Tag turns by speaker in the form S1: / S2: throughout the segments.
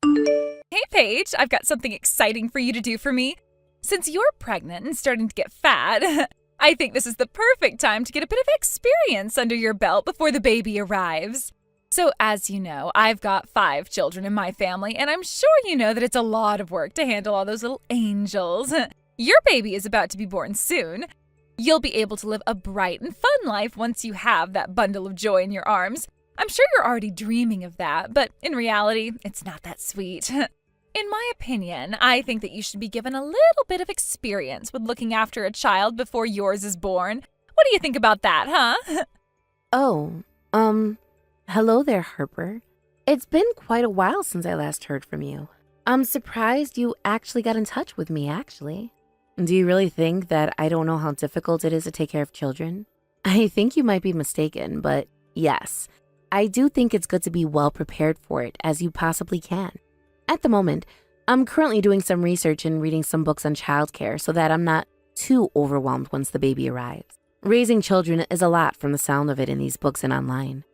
S1: Hey, Paige, I've got something exciting for you to do for me. Since you're pregnant and starting to get fat, I think this is the perfect time to get a bit of experience under your belt before the baby arrives. So, as you know, I've got 5 children in my family, and I'm sure you know that it's a lot of work to handle all those little angels. Your baby is about to be born soon. You'll be able to live a bright and fun life once you have that bundle of joy in your arms. I'm sure you're already dreaming of that, but in reality, it's not that sweet. In my opinion, I think that you should be given a little bit of experience with looking after a child before yours is born. What do you think about that, huh?
S2: Oh, hello there, Harper. It's been quite a while since I last heard from you. I'm surprised you actually got in touch with me, actually. Do you really think that I don't know how difficult it is to take care of children? I think you might be mistaken, but yes, I do think it's good to be well prepared for it as you possibly can. At the moment, I'm currently doing some research and reading some books on childcare so that I'm not too overwhelmed once the baby arrives. Raising children is a lot from the sound of it in these books and online.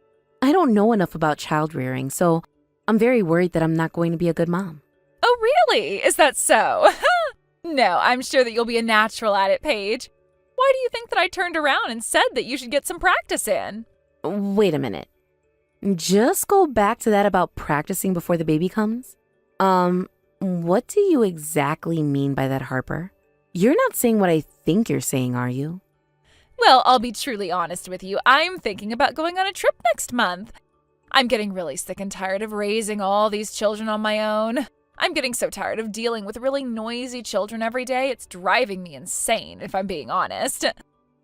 S2: I don't know enough about child rearing, so I'm very worried that I'm not going to be a good mom.
S1: Oh, really? Is that so? No, I'm sure that you'll be a natural at it, Paige. Why do you think that I turned around and said that you should get some practice in?
S2: Wait a minute. Just go back to that about practicing before the baby comes? What do you exactly mean by that, Harper? You're not saying what I think you're saying, are you?
S1: Well, I'll be truly honest with you. I'm thinking about going on a trip next month. I'm getting really sick and tired of raising all these children on my own. I'm getting so tired of dealing with really noisy children every day. It's driving me insane, if I'm being honest.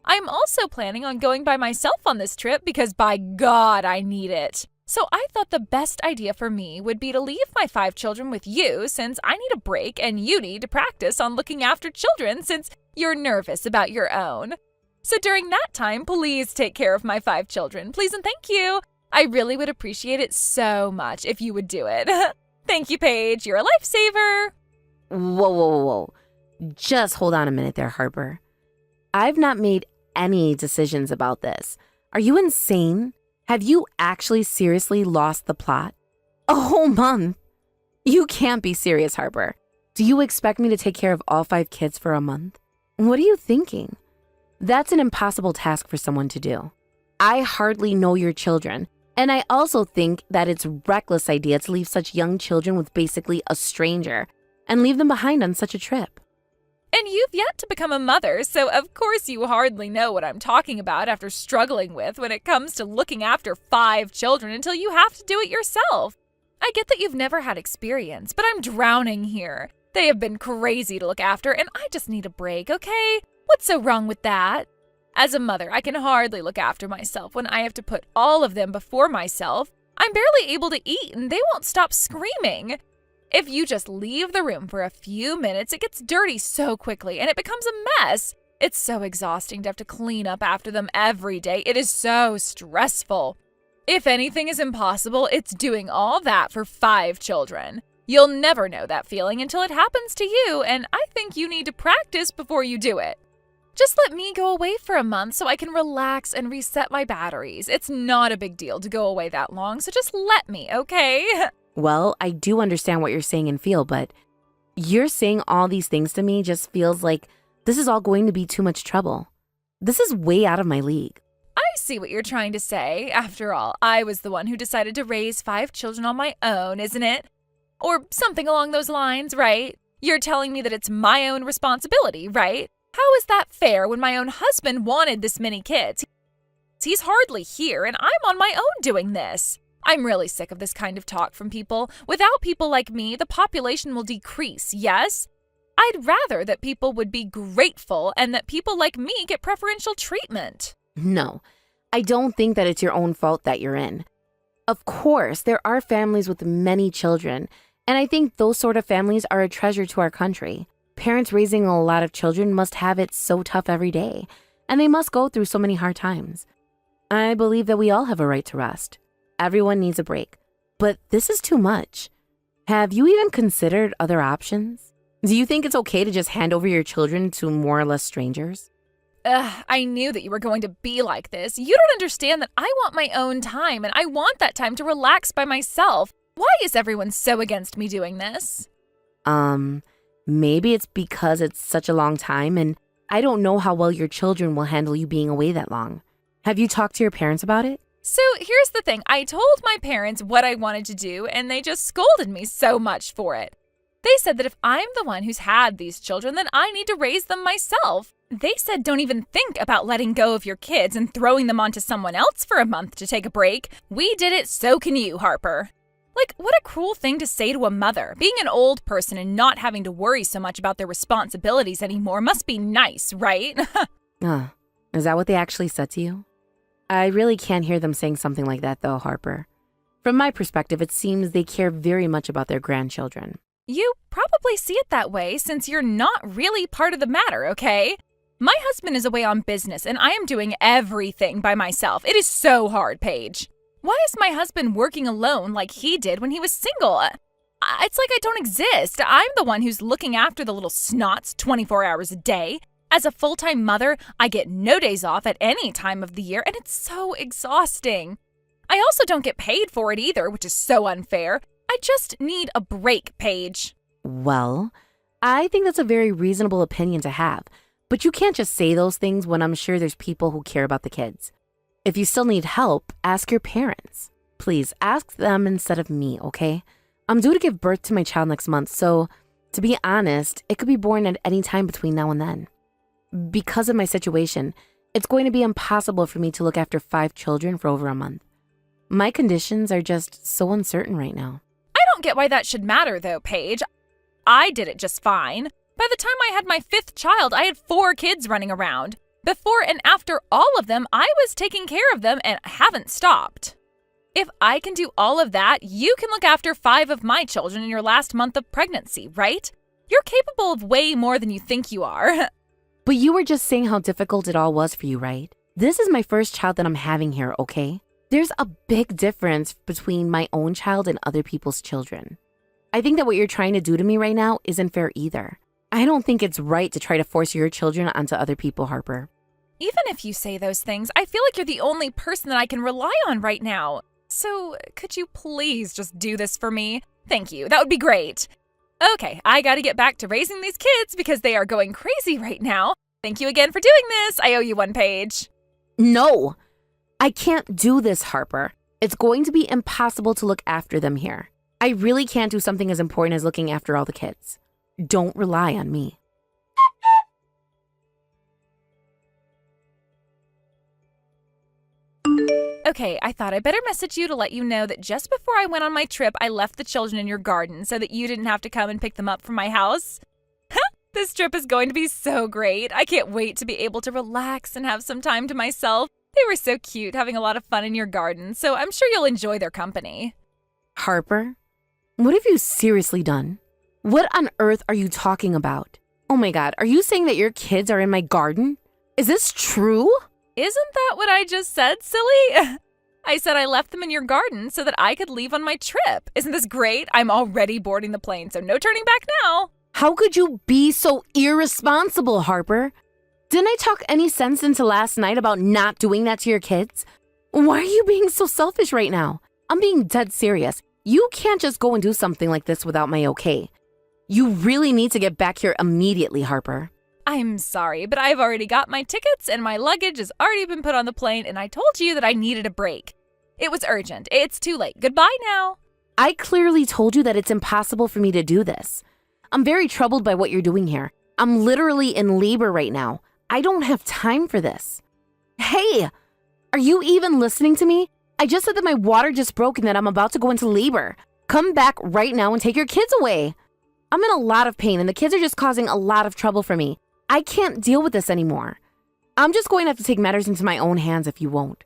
S1: I'm also planning on going by myself on this trip because, by God, I need it. So I thought the best idea for me would be to leave my 5 children with you since I need a break and you need to practice on looking after children since you're nervous about your own. So during that time, please take care of my 5 children. Please and thank you. I really would appreciate it so much if you would do it. Thank you, Paige. You're a lifesaver.
S2: Whoa. Just hold on a minute there, Harper. I've not made any decisions about this. Are you insane? Have you actually seriously lost the plot? A whole month? You can't be serious, Harper. Do you expect me to take care of all 5 kids for a month? What are you thinking? That's an impossible task for someone to do. I hardly know your children, and I also think that it's a reckless idea to leave such young children with basically a stranger and leave them behind on such a trip.
S1: And you've yet to become a mother, so of course you hardly know what I'm talking about after struggling with when it comes to looking after 5 children until you have to do it yourself. I get that you've never had experience, but I'm drowning here. They have been crazy to look after, and I just need a break, okay? What's so wrong with that? As a mother, I can hardly look after myself when I have to put all of them before myself. I'm barely able to eat, and they won't stop screaming. If you just leave the room for a few minutes, it gets dirty so quickly and it becomes a mess. It's so exhausting to have to clean up after them every day. It is so stressful. If anything is impossible, it's doing all that for 5 children. You'll never know that feeling until it happens to you, and I think you need to practice before you do it. Just let me go away for a month so I can relax and reset my batteries. It's not a big deal to go away that long, so just let me, okay?
S2: Well, I do understand what you're saying and feel, but you're saying all these things to me just feels like this is all going to be too much trouble. This is way out of my league.
S1: I see what you're trying to say. After all, I was the one who decided to raise 5 children on my own, isn't it? Or something along those lines, right? You're telling me that it's my own responsibility, right? How is that fair when my own husband wanted this many kids? He's hardly here, and I'm on my own doing this. I'm really sick of this kind of talk from people. Without people like me, the population will decrease, yes? I'd rather that people would be grateful and that people like me get preferential treatment.
S2: No, I don't think that it's your own fault that you're in. Of course, there are families with many children, and I think those sort of families are a treasure to our country. Parents raising a lot of children must have it so tough every day, and they must go through so many hard times. I believe that we all have a right to rest. Everyone needs a break, but this is too much. Have you even considered other options? Do you think it's okay to just hand over your children to more or less strangers?
S1: I knew that you were going to be like this. You don't understand that I want my own time, and I want that time to relax by myself. Why is everyone so against me doing this?
S2: Maybe it's because it's such a long time and I don't know how well your children will handle you being away that long. Have you talked to your parents about it?
S1: So here's the thing. I told my parents what I wanted to do, and they just scolded me so much for it. They said that if I'm the one who's had these children, then I need to raise them myself. They said don't even think about letting go of your kids and throwing them onto someone else for a month to take a break. We did it, so can you, Harper. Like, what a cruel thing to say to a mother. Being an old person and not having to worry so much about their responsibilities anymore must be nice, right?
S2: Is that what they actually said to you? I really can't hear them saying something like that, though, Harper. From my perspective, it seems they care very much about their grandchildren.
S1: You probably see it that way since you're not really part of the matter, okay? My husband is away on business and I am doing everything by myself. It is so hard, Paige. Why is my husband working alone like he did when he was single? It's like I don't exist. I'm the one who's looking after the little snots 24 hours a day. As a full-time mother, I get no days off at any time of the year, and it's so exhausting. I also don't get paid for it either, which is so unfair. I just need a break, Paige.
S2: Well, I think that's a very reasonable opinion to have, but you can't just say those things when I'm sure there's people who care about the kids. If you still need help, ask your parents. Please, ask them instead of me, okay? I'm due to give birth to my child next month, so to be honest, it could be born at any time between now and then. Because of my situation, it's going to be impossible for me to look after 5 children for over a month. My conditions are just so uncertain right now.
S1: I don't get why that should matter, though, Paige. I did it just fine. By the time I had my 5th child, I had 4 kids running around. Before and after all of them, I was taking care of them and haven't stopped. If I can do all of that, you can look after 5 of my children in your last month of pregnancy, right? You're capable of way more than you think you are.
S2: But you were just saying how difficult it all was for you, right? This is my first child that I'm having here, okay? There's a big difference between my own child and other people's children. I think that what you're trying to do to me right now isn't fair either. I don't think it's right to try to force your children onto other people, Harper.
S1: Even if you say those things, I feel like you're the only person that I can rely on right now. So could you please just do this for me? Thank you. That would be great. Okay, I gotta get back to raising these kids because they are going crazy right now. Thank you again for doing this. I owe you one, Paige.
S2: No, I can't do this, Harper. It's going to be impossible to look after them here. I really can't do something as important as looking after all the kids. Don't rely on me.
S1: Okay, I thought I better message you to let you know that just before I went on my trip, I left the children in your garden so that you didn't have to come and pick them up from my house. This trip is going to be so great. I can't wait to be able to relax and have some time to myself. They were so cute, having a lot of fun in your garden, so I'm sure you'll enjoy their company.
S2: Harper, what have you seriously done? What on earth are you talking about? Oh my God, are you saying that your kids are in my garden? Is this true?
S1: Isn't that what I just said, silly? I said I left them in your garden so that I could leave on my trip. Isn't this great? I'm already boarding the plane, so no turning back now.
S2: How could you be so irresponsible, Harper? Didn't I talk any sense into last night about not doing that to your kids? Why are you being so selfish right now? I'm being dead serious. You can't just go and do something like this without my okay. You really need to get back here immediately, Harper.
S1: I'm sorry, but I've already got my tickets and my luggage has already been put on the plane, and I told you that I needed a break. It was urgent. It's too late. Goodbye now.
S2: I clearly told you that it's impossible for me to do this. I'm very troubled by what you're doing here. I'm literally in labor right now. I don't have time for this. Hey, are you even listening to me? I just said that my water just broke and that I'm about to go into labor. Come back right now and take your kids away. I'm in a lot of pain and the kids are just causing a lot of trouble for me. I can't deal with this anymore. I'm just going to have to take matters into my own hands if you won't.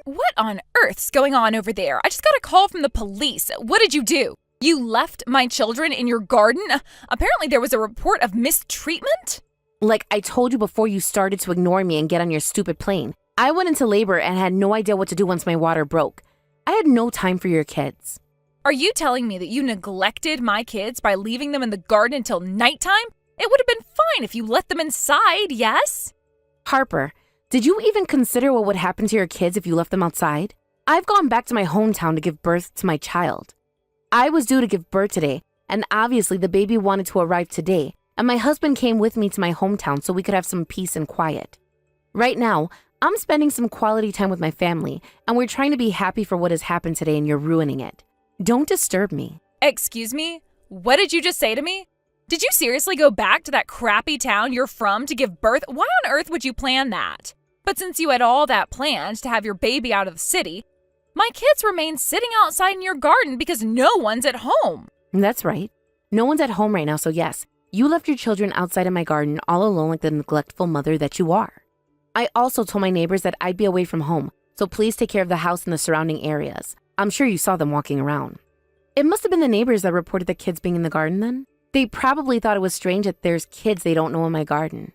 S1: What on earth's going on over there? I just got a call from the police. What did you do? You left my children in your garden? Apparently there was a report of mistreatment?
S2: Like I told you before you started to ignore me and get on your stupid plane. I went into labor and had no idea what to do once my water broke. I had no time for your kids.
S1: Are you telling me that you neglected my kids by leaving them in the garden until nighttime? It would have been fine if you let them inside, yes?
S2: Harper, Did you even consider what would happen to your kids if you left them outside? I've gone back to my hometown to give birth to my child. I was due to give birth today, and obviously the baby wanted to arrive today, and my husband came with me to my hometown so we could have some peace and quiet. Right now, I'm spending some quality time with my family, and we're trying to be happy for what has happened today, and you're ruining it. Don't disturb me.
S1: Excuse me? What did you just say to me? Did you seriously go back to that crappy town you're from to give birth? Why on earth would you plan that? But since you had all that planned to have your baby out of the city, my kids remain sitting outside in your garden because no one's at home.
S2: That's right. No one's at home right now, so yes, you left your children outside in my garden all alone like the neglectful mother that you are. I also told my neighbors that I'd be away from home, so please take care of the house and the surrounding areas. I'm sure you saw them walking around. It must have been the neighbors that reported the kids being in the garden then. They probably thought it was strange that there's kids they don't know in my garden.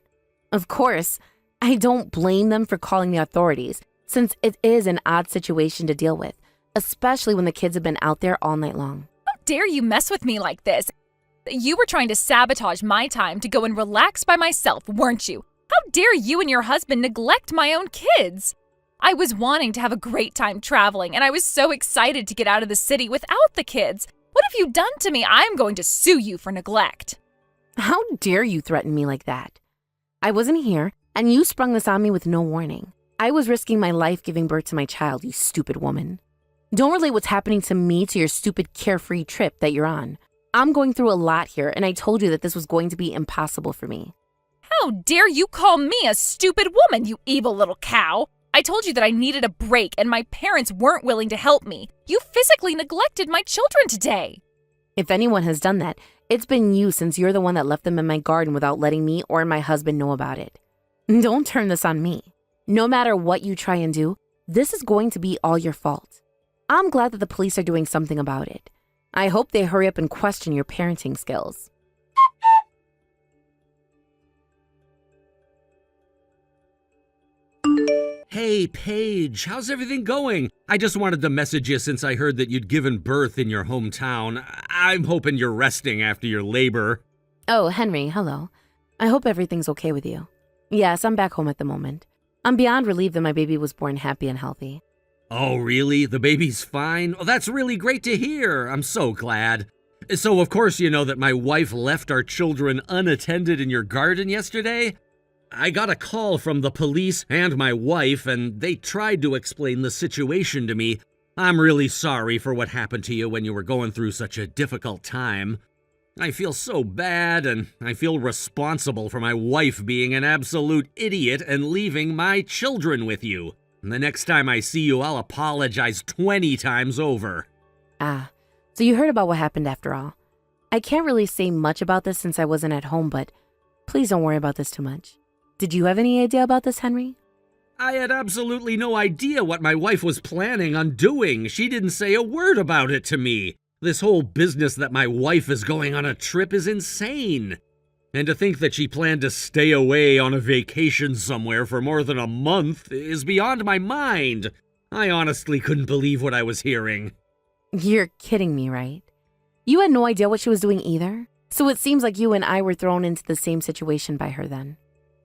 S2: Of course, I don't blame them for calling the authorities, since it is an odd situation to deal with, especially when the kids have been out there all night long.
S1: How dare you mess with me like this? You were trying to sabotage my time to go and relax by myself, weren't you? How dare you and your husband neglect my own kids? I was wanting to have a great time traveling, and I was so excited to get out of the city without the kids. What have you done to me? I'm going to sue you for neglect.
S2: How dare you threaten me like that? I wasn't here, and you sprung this on me with no warning. I was risking my life giving birth to my child, you stupid woman. Don't relate what's happening to me to your stupid carefree trip that you're on. I'm going through a lot here, and I told you that this was going to be impossible for me.
S1: How dare you call me a stupid woman, you evil little cow? I told you that I needed a break and my parents weren't willing to help me. You physically neglected my children today.
S2: If anyone has done that, it's been you since you're the one that left them in my garden without letting me or my husband know about it. Don't turn this on me. No matter what you try and do, this is going to be all your fault. I'm glad that the police are doing something about it. I hope they hurry up and question your parenting skills.
S3: Hey, Paige, how's everything going? I just wanted to message you since I heard that you'd given birth in your hometown. I'm hoping you're resting after your labor.
S2: Oh, Henry, hello. I hope everything's okay with you. Yes, I'm back home at the moment. I'm beyond relieved that my baby was born happy and healthy.
S3: Oh, really? The baby's fine? Oh, that's really great to hear. I'm so glad. So, of course, you know that my wife left our children unattended in your garden yesterday? I got a call from the police and my wife, and they tried to explain the situation to me. I'm really sorry for what happened to you when you were going through such a difficult time. I feel so bad, and I feel responsible for my wife being an absolute idiot and leaving my children with you. And the next time I see you, I'll apologize 20 times over.
S2: Ah, so you heard about what happened after all. I can't really say much about this since I wasn't at home, but please don't worry about this too much. Did you have any idea about this, Henry?
S3: I had absolutely no idea what my wife was planning on doing. She didn't say a word about it to me. This whole business that my wife is going on a trip is insane. And to think that she planned to stay away on a vacation somewhere for more than a month is beyond my mind. I honestly couldn't believe what I was hearing.
S2: You're kidding me, right? You had no idea what she was doing either? So it seems like you and I were thrown into the same situation by her then.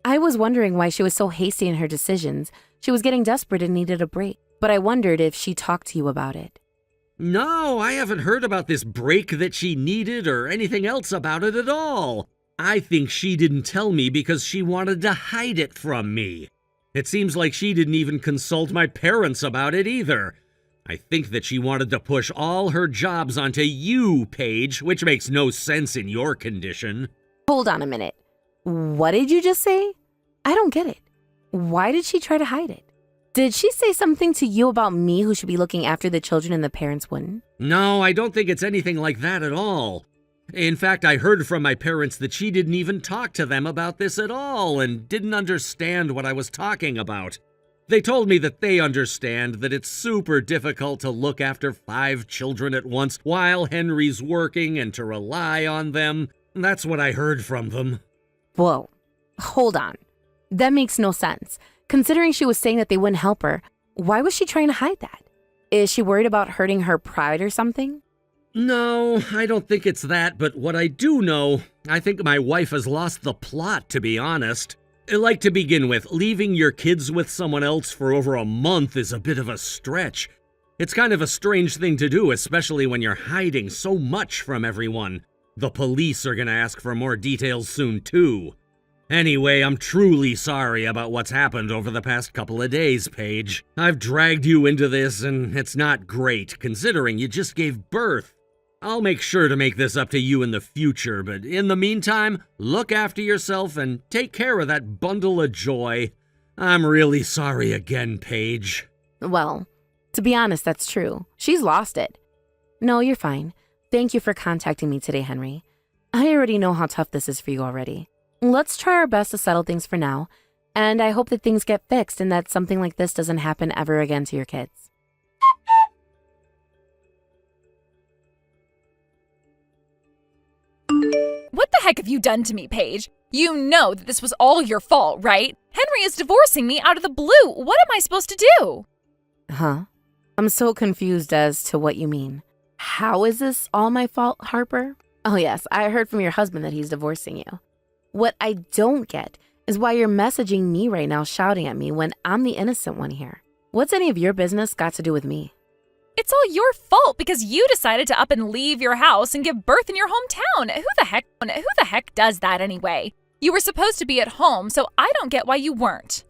S2: I was wondering why she was so hasty in her decisions. She was getting desperate and needed a break. But I wondered if she talked to you about it.
S3: No, I haven't heard about this break that she needed or anything else about it at all. I think she didn't tell me because she wanted to hide it from me. It seems like she didn't even consult my parents about it either. I think that she wanted to push all her jobs onto you, Paige, which makes no sense in your condition.
S2: Hold on a minute. What did you just say? I don't get it. Why did she try to hide it? Did she say something to you about me who should be looking after the children and the parents wouldn't?
S3: No, I don't think it's anything like that at all. In fact, I heard from my parents that she didn't even talk to them about this at all and didn't understand what I was talking about. They told me that they understand that it's super difficult to look after 5 children at once while Henry's working and to rely on them. That's what I heard from them.
S2: Whoa, hold on. That makes no sense. Considering she was saying that they wouldn't help her, why was she trying to hide that? Is she worried about hurting her pride or something?
S3: No, I don't think it's that, but what I do know, I think my wife has lost the plot, to be honest. Like, to begin with, leaving your kids with someone else for over a month is a bit of a stretch. It's kind of a strange thing to do, especially when you're hiding so much from everyone. The police are gonna ask for more details soon, too. Anyway, I'm truly sorry about what's happened over the past couple of days, Paige. I've dragged you into this, and it's not great, considering you just gave birth. I'll make sure to make this up to you in the future, but in the meantime, look after yourself and take care of that bundle of joy. I'm really sorry again, Paige.
S2: Well, to be honest, that's true. She's lost it. No, you're fine. Thank you for contacting me today, Henry. I already know how tough this is for you already. Let's try our best to settle things for now, and I hope that things get fixed and that something like this doesn't happen ever again to your kids.
S1: What the heck have you done to me, Paige? You know that this was all your fault, right? Henry is divorcing me out of the blue. What am I supposed to do?
S2: Huh? I'm so confused as to what you mean. How is this all my fault, Harper? Oh yes, I heard from your husband that he's divorcing you. What I don't get is why you're messaging me right now shouting at me when I'm the innocent one here. What's any of your business got to do with me?
S1: It's all your fault because you decided to up and leave your house and give birth in your hometown. Who the heck does that anyway? You were supposed to be at home, so I don't get why you weren't.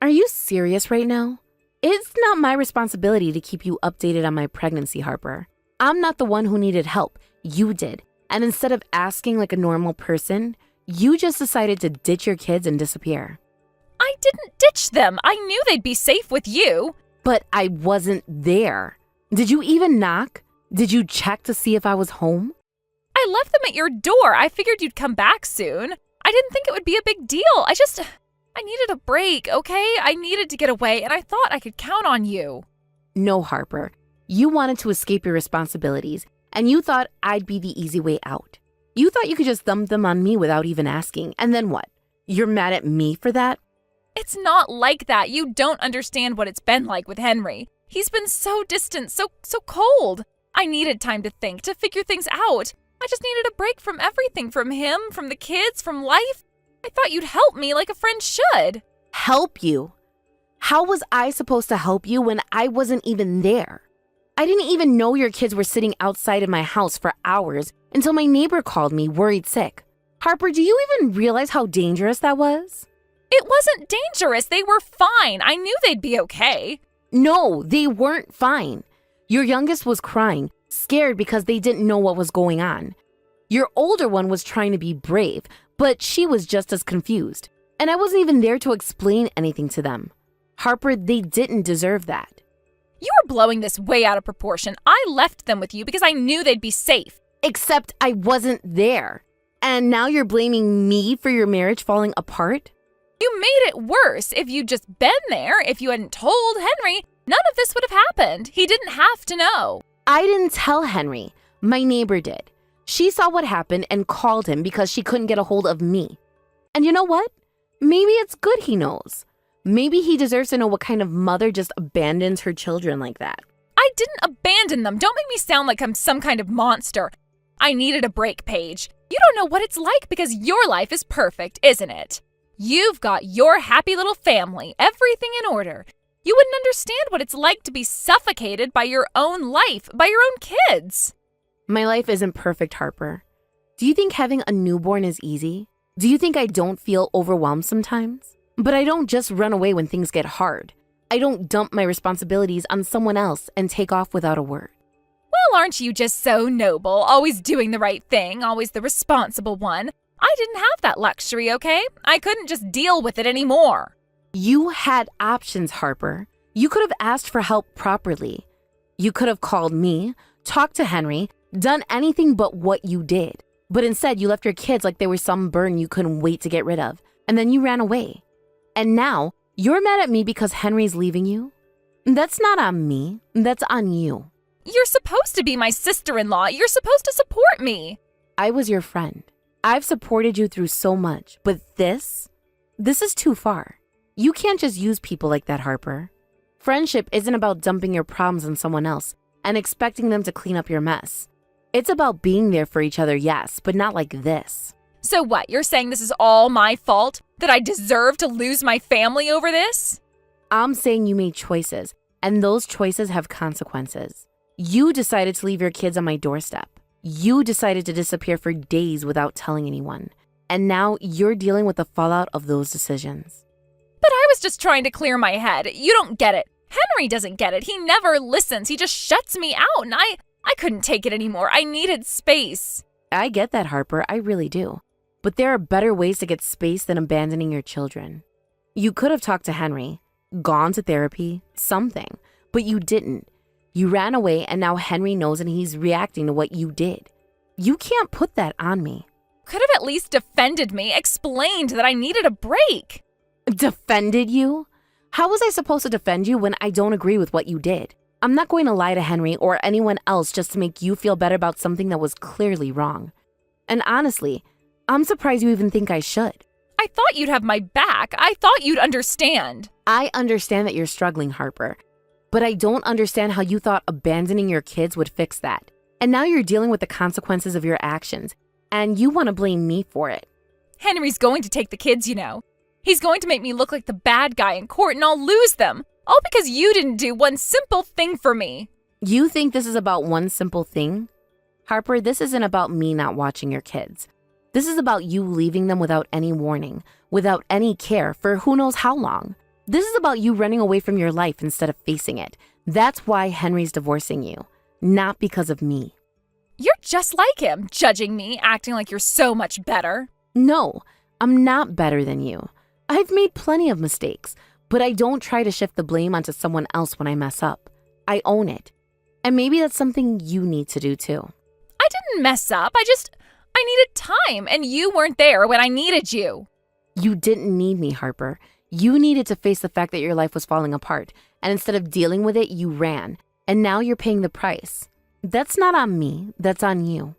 S2: Are you serious right now? It's not my responsibility to keep you updated on my pregnancy, Harper. I'm not the one who needed help. You did. And instead of asking like a normal person, you just decided to ditch your kids and disappear.
S1: I didn't ditch them. I knew they'd be safe with you.
S2: But I wasn't there. Did you even knock? Did you check to see if I was home?
S1: I left them at your door. I figured you'd come back soon. I didn't think it would be a big deal. I needed a break, okay? I needed to get away, and I thought I could count on you.
S2: No, Harper. You wanted to escape your responsibilities, and you thought I'd be the easy way out. You thought you could just dump them on me without even asking, and then what? You're mad at me for that?
S1: It's not like that. You don't understand what it's been like with Henry. He's been so distant, so cold. I needed time to think, to figure things out. I just needed a break from everything, from him, from the kids, from life. I thought you'd help me like a friend should.
S2: Help you? How was I supposed to help you when I wasn't even there? I didn't even know your kids were sitting outside of my house for hours until my neighbor called me worried sick. Harper, do you even realize how dangerous that was?
S1: It wasn't dangerous. They were fine. I knew they'd be okay.
S2: No, they weren't fine. Your youngest was crying, scared because they didn't know what was going on. Your older one was trying to be brave, but she was just as confused. And I wasn't even there to explain anything to them. Harper, they didn't deserve that.
S1: You are blowing this way out of proportion. I left them with you because I knew they'd be safe.
S2: Except I wasn't there. And now you're blaming me for your marriage falling apart?
S1: You made it worse. If you'd just been there, if you hadn't told Henry, none of this would have happened. He didn't have to know.
S2: I didn't tell Henry. My neighbor did. She saw what happened and called him because she couldn't get a hold of me. And you know what? Maybe it's good he knows. Maybe he deserves to know what kind of mother just abandons her children like that.
S1: I didn't abandon them. Don't make me sound like I'm some kind of monster. I needed a break, Paige. You don't know what it's like because your life is perfect, isn't it? You've got your happy little family, everything in order. You wouldn't understand what it's like to be suffocated by your own life, by your own kids.
S2: My life isn't perfect, Harper. Do you think having a newborn is easy? Do you think I don't feel overwhelmed sometimes? But I don't just run away when things get hard. I don't dump my responsibilities on someone else and take off without a word.
S1: Well, aren't you just so noble, always doing the right thing, always the responsible one? I didn't have that luxury, okay? I couldn't just deal with it anymore.
S2: You had options, Harper. You could have asked for help properly. You could have called me, talked to Henry, done anything but what you did. But instead, you left your kids like they were some burden you couldn't wait to get rid of, and then you ran away. And now, you're mad at me because Henry's leaving you? That's not on me. That's on you.
S1: You're supposed to be my sister-in-law. You're supposed to support me.
S2: I was your friend. I've supported you through so much, but this is too far. You can't just use people like that, Harper. Friendship isn't about dumping your problems on someone else and expecting them to clean up your mess. It's about being there for each other, yes, but not like this.
S1: So what, you're saying this is all my fault? That I deserve to lose my family over this?
S2: I'm saying you made choices, and those choices have consequences. You decided to leave your kids on my doorstep. You decided to disappear for days without telling anyone. And now you're dealing with the fallout of those decisions.
S1: But I was just trying to clear my head. You don't get it. Henry doesn't get it. He never listens. He just shuts me out, and I couldn't take it anymore. I needed space.
S2: I get that, Harper. I really do. But there are better ways to get space than abandoning your children. You could have talked to Henry, gone to therapy, something, but you didn't. You ran away, and now Henry knows and he's reacting to what you did. You can't put that on me.
S1: Could have at least defended me, explained that I needed a break.
S2: Defended you? How was I supposed to defend you when I don't agree with what you did? I'm not going to lie to Henry or anyone else just to make you feel better about something that was clearly wrong. And honestly, I'm surprised you even think I should.
S1: I thought you'd have my back. I thought you'd understand.
S2: I understand that you're struggling, Harper, but I don't understand how you thought abandoning your kids would fix that. And now you're dealing with the consequences of your actions, and you want to blame me for it.
S1: Henry's going to take the kids, you know. He's going to make me look like the bad guy in court, and I'll lose them. All because you didn't do one simple thing for me.
S2: You think this is about one simple thing? Harper, this isn't about me not watching your kids. This is about you leaving them without any warning, without any care for who knows how long. This is about you running away from your life instead of facing it. That's why Henry's divorcing you, not because of me.
S1: You're just like him, judging me, acting like you're so much better.
S2: No, I'm not better than you. I've made plenty of mistakes, but I don't try to shift the blame onto someone else when I mess up. I own it. And maybe that's something you need to do too.
S1: I didn't mess up. I needed time, and you weren't there when I needed you.
S2: You didn't need me, Harper. You needed to face the fact that your life was falling apart, and instead of dealing with it, you ran. And now you're paying the price. That's not on me, that's on you.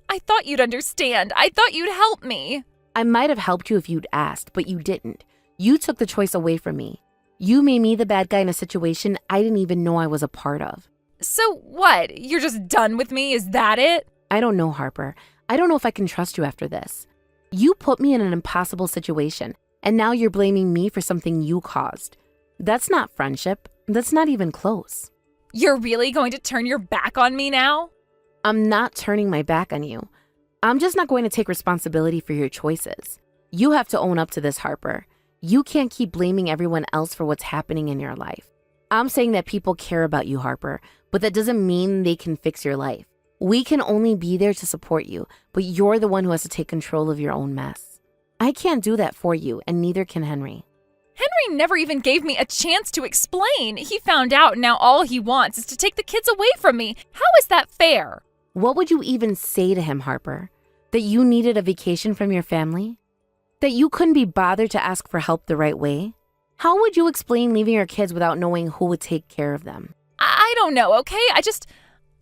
S1: I thought you'd understand. I thought you'd help me.
S2: I might have helped you if you'd asked, but you didn't. You took the choice away from me. You made me the bad guy in a situation I didn't even know I was a part of.
S1: So what? You're just done with me? Is that it?
S2: I don't know, Harper. I don't know if I can trust you after this. You put me in an impossible situation, and now you're blaming me for something you caused. That's not friendship. That's not even close.
S1: You're really going to turn your back on me now?
S2: I'm not turning my back on you. I'm just not going to take responsibility for your choices. You have to own up to this, Harper. You can't keep blaming everyone else for what's happening in your life. I'm saying that people care about you, Harper, but that doesn't mean they can fix your life. We can only be there to support you, but you're the one who has to take control of your own mess. I can't do that for you, and neither can Henry.
S1: Henry never even gave me a chance to explain. He found out, and now all he wants is to take the kids away from me. How is that fair?
S2: What would you even say to him, Harper? That you needed a vacation from your family? That you couldn't be bothered to ask for help the right way? How would you explain leaving your kids without knowing who would take care of them?
S1: I don't know, okay?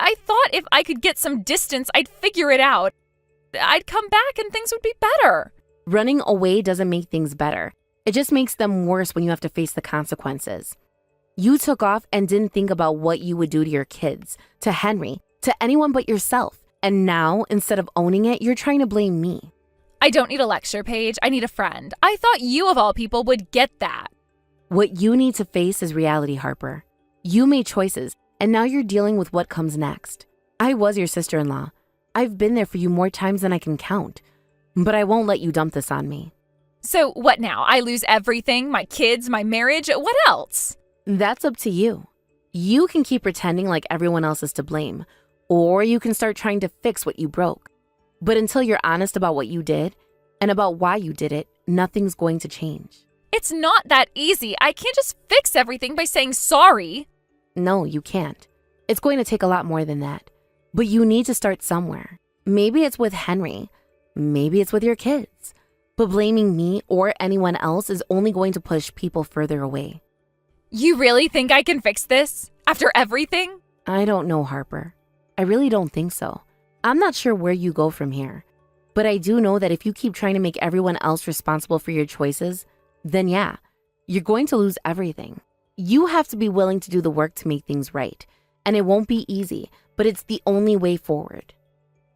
S1: I thought if I could get some distance, I'd figure it out. I'd come back and things would be better.
S2: Running away doesn't make things better. It just makes them worse when you have to face the consequences. You took off and didn't think about what you would do to your kids, to Henry, to anyone but yourself. And now, instead of owning it, you're trying to blame me.
S1: I don't need a lecture, Paige. I need a friend. I thought you, of all people, would get that.
S2: What you need to face is reality, Harper. You made choices, and now you're dealing with what comes next. I was your sister-in-law. I've been there for you more times than I can count. But I won't let you dump this on me.
S1: So what now? I lose everything? My kids, my marriage? What else?
S2: That's up to you. You can keep pretending like everyone else is to blame, or you can start trying to fix what you broke. But until you're honest about what you did and about why you did it, nothing's going to change.
S1: It's not that easy. I can't just fix everything by saying sorry.
S2: No, you can't. It's going to take a lot more than that. But you need to start somewhere. Maybe it's with Henry. Maybe it's with your kids. But blaming me or anyone else is only going to push people further away.
S1: You really think I can fix this? After everything?
S2: I don't know, Harper. I really don't think so. I'm not sure where you go from here. But I do know that if you keep trying to make everyone else responsible for your choices, then yeah, you're going to lose everything. You have to be willing to do the work to make things right. And it won't be easy, but it's the only way forward.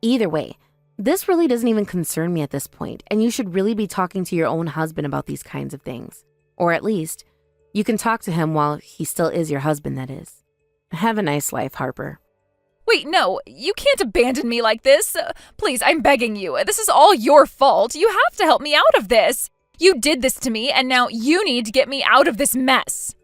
S2: Either way, This really doesn't even concern me at this point, and you should really be talking to your own husband about these kinds of things. Or at least, you can talk to him while he still is your husband, that is. Have a nice life, Harper.
S1: Wait, no, you can't abandon me like this. Please, I'm begging you. This is all your fault. You have to help me out of this. You did this to me, and now you need to get me out of this mess.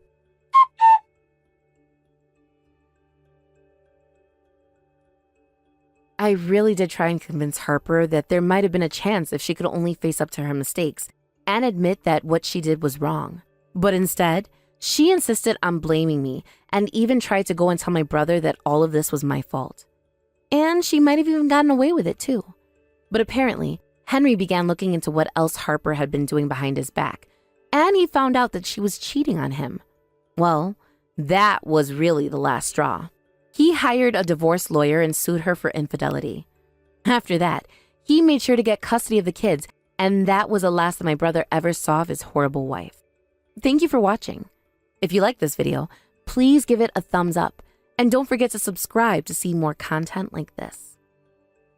S2: I really did try and convince Harper that there might have been a chance if she could only face up to her mistakes and admit that what she did was wrong. But instead, she insisted on blaming me and even tried to go and tell my brother that all of this was my fault. And she might have even gotten away with it too. But apparently, Henry began looking into what else Harper had been doing behind his back, and he found out that she was cheating on him. Well, that was really the last straw. He hired a divorce lawyer and sued her for infidelity. After that, he made sure to get custody of the kids, and that was the last that my brother ever saw of his horrible wife. Thank you for watching. If you like this video, please give it a thumbs up, and don't forget to subscribe to see more content like this.